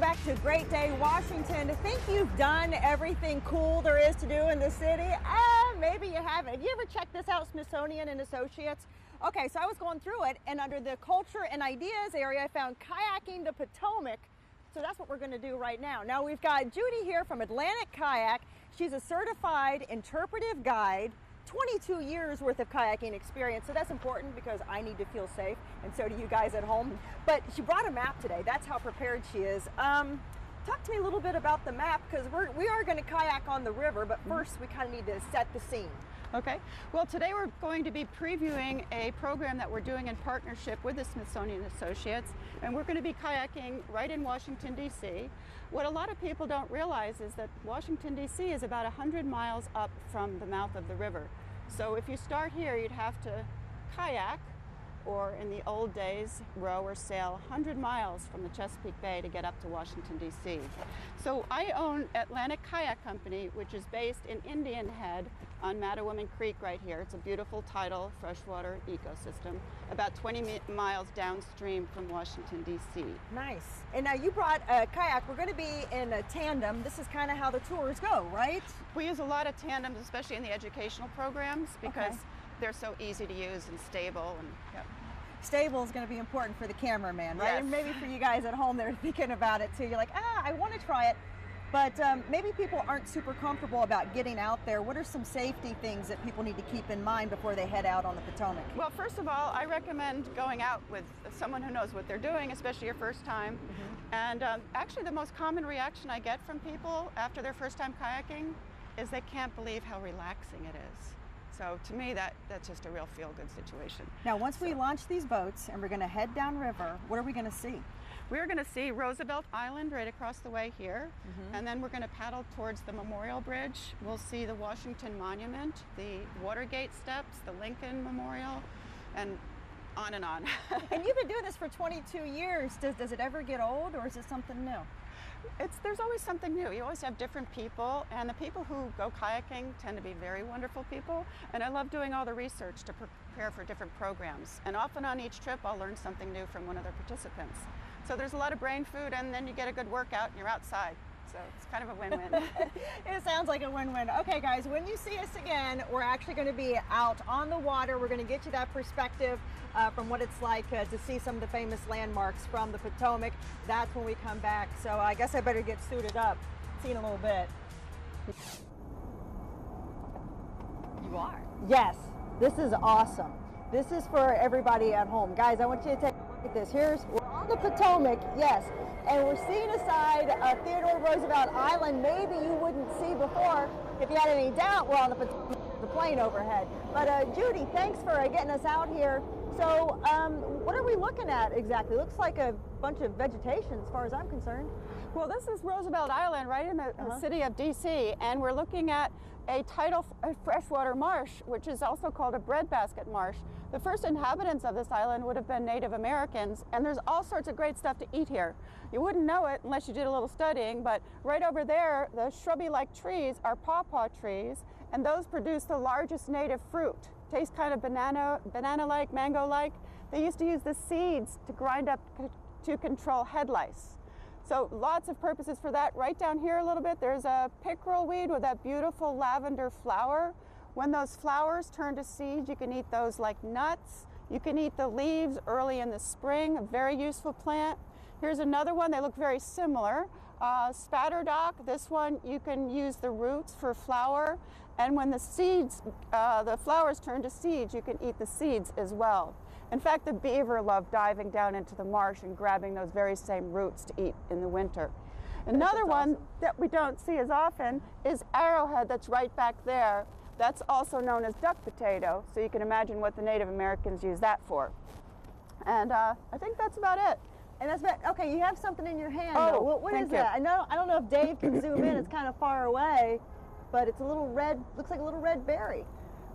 back to Great Day, Washington. Think you've done everything cool there is to do in the city? Maybe you haven't. Have you ever checked this out, Smithsonian and Associates? Okay, so I was going through it, and under the Culture and Ideas area, I found Kayaking the Potomac. So that's what we're going to do right now. Now we've got Judy here from Atlantic Kayak. She's a certified interpretive guide, 22 years worth of kayaking experience. So that's important because I need to feel safe, and so do you guys at home. But she brought a map today. That's how prepared she is. Talk to me a little bit about the map, because we are going to kayak on the river, but first we kind of need to set the scene. Okay, well today we're going to be previewing a program that we're doing in partnership with the Smithsonian Associates, and we're going to be kayaking right in Washington, D.C. What a lot of people don't realize is that Washington, D.C. is about 100 miles up from the mouth of the river. So if you start here, you'd have to kayak, or in the old days, row or sail 100 miles from the Chesapeake Bay to get up to Washington, D.C. So I own Atlantic Kayak Company, which is based in Indian Head on Mattawoman Creek right here. It's a beautiful tidal freshwater ecosystem, about 20 miles downstream from Washington, D.C. Nice. And now you brought a kayak. We're going to be in a tandem. This is kind of how the tours go, right? We use a lot of tandems, especially in the educational programs, because they're so easy to use and stable. And stable is going to be important for the cameraman, right? Yes. And maybe for you guys at home that are thinking about it too. You're like, I want to try it, but maybe people aren't super comfortable about getting out there. What are some safety things that people need to keep in mind before they head out on the Potomac? Well, first of all, I recommend going out with someone who knows what they're doing, especially your first time. And actually the most common reaction I get from people after their first time kayaking is they can't believe how relaxing it is. So to me, that's just a real feel-good situation. Now, once we launch these boats and we're going to head downriver, what are we going to see? We're going to see Roosevelt Island right across the way here, and then we're going to paddle towards the Memorial Bridge. We'll see the Washington Monument, the Watergate Steps, the Lincoln Memorial, and on and on. And you've been doing this for 22 years. Does it ever get old, or is it something new? There's always something new. You always have different people, and the people who go kayaking tend to be very wonderful people, and I love doing all the research to prepare for different programs. And often on each trip I'll learn something new from one of the participants. So there's a lot of brain food, and then you get a good workout and you're outside. So it's kind of a win-win. It sounds like a win-win. Okay guys, when you see us again, we're actually going to be out on the water. We're going to get you that perspective from what it's like to see some of the famous landmarks from the Potomac. That's when we come back. So I guess I better get suited up. See you in a little bit. You are? Yes, this is awesome. This is for everybody at home. Guys, I want you to take a look at this. We're on the Potomac, yes, and we're seeing a side of Theodore Roosevelt Island maybe you wouldn't see before. If you had any doubt, we're on the Potomac, the plane overhead. But Judy, thanks for getting us out here. So what are we looking at exactly? Looks like a bunch of vegetation as far as I'm concerned. Well, this is Roosevelt Island right in the city of D.C., and we're looking at a tidal freshwater marsh, which is also called a breadbasket marsh. The first inhabitants of this island would have been Native Americans, and there's all sorts of great stuff to eat here. You wouldn't know it unless you did a little studying, but right over there, the shrubby-like trees are pawpaw trees, and those produce the largest native fruit. Tastes kind of banana-like, mango-like. They used to use the seeds to grind up to control head lice. So lots of purposes for that. Right down here a little bit, there's a pickerel weed with that beautiful lavender flower. When those flowers turn to seeds, you can eat those like nuts. You can eat the leaves early in the spring, a very useful plant. Here's another one, they look very similar. Spatterdock, this one you can use the roots for flour. And when the seeds, the flowers turn to seeds, you can eat the seeds as well. In fact, the beaver love diving down into the marsh and grabbing those very same roots to eat in the winter. Another one that we don't see as often is arrowhead, that's right back there. That's also known as duck potato, so you can imagine what the Native Americans use that for. And I think that's about it. And that's about, okay, you have something in your hand. Oh, what is that? I don't know if Dave can zoom in, it's kind of far away, but it's a little red, looks like a little red berry.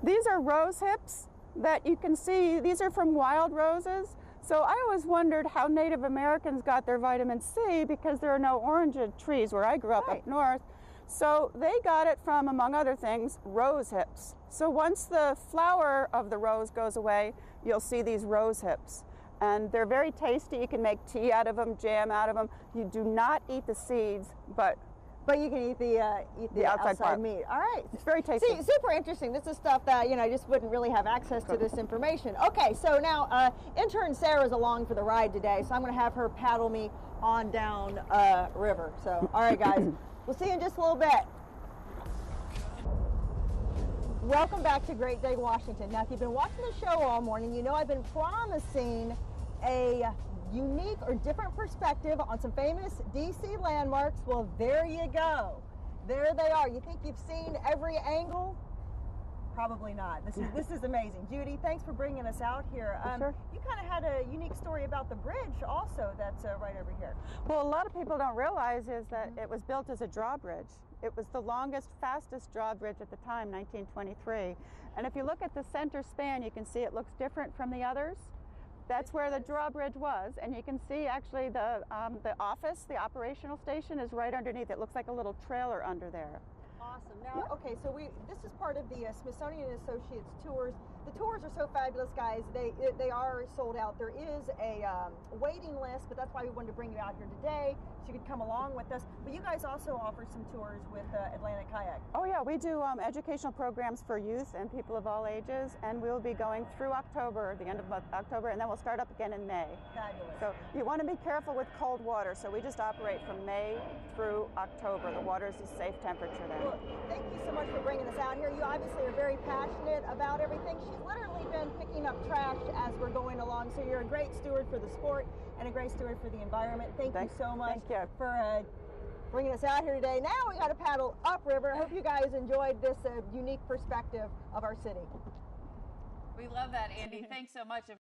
These are rose hips that you can see. These are from wild roses. So I always wondered how Native Americans got their vitamin C, because there are no orange trees where I grew up up north. So they got it from, among other things, rose hips. So once the flower of the rose goes away, you'll see these rose hips. And they're very tasty. You can make tea out of them, jam out of them. You do not eat the seeds, but you can eat the outside part. meat. All right. It's very tasty. See, super interesting. This is stuff that, I just wouldn't really have access to this information. Okay, so now intern Sarah's along for the ride today, so I'm going to have her paddle me on down river. So, all right, guys, we'll see you in just a little bit. Welcome back to Great Day, Washington. Now, if you've been watching the show all morning, you know I've been promising a unique or different perspective on some famous DC landmarks. Well, there you go. There they are. You think you've seen every angle? Probably not. This is amazing. Judy, thanks for bringing us out here. Sure. You kind of had a unique story about the bridge also that's right over here. Well, a lot of people don't realize is that it was built as a drawbridge. It was the longest, fastest drawbridge at the time, 1923. And if you look at the center span, you can see it looks different from the others. That's where the drawbridge was, and you can see actually the office, the operational station, is right underneath. It looks like a little trailer under there. Awesome. Now, okay, so this is part of the Smithsonian Associates tours. The tours are so fabulous, guys. They are sold out. There is a waiting list, but that's why we wanted to bring you out here today, so you could come along with us. But you guys also offer some tours with Atlantic Kayak. Oh yeah, we do educational programs for youth and people of all ages, and we'll be going through October, the end of October, and then we'll start up again in May. Fabulous. So you want to be careful with cold water, so we just operate from May through October. The water is a safe temperature then. Well, thank you so much for bringing us out here. You obviously are very passionate about everything. She's literally been picking up trash as we're going along, so you're a great steward for the sport and a great steward for the environment. Thank you so much for bringing us out here today. Now we got to paddle upriver. I hope you guys enjoyed this unique perspective of our city. We love that, Andy. Thanks so much.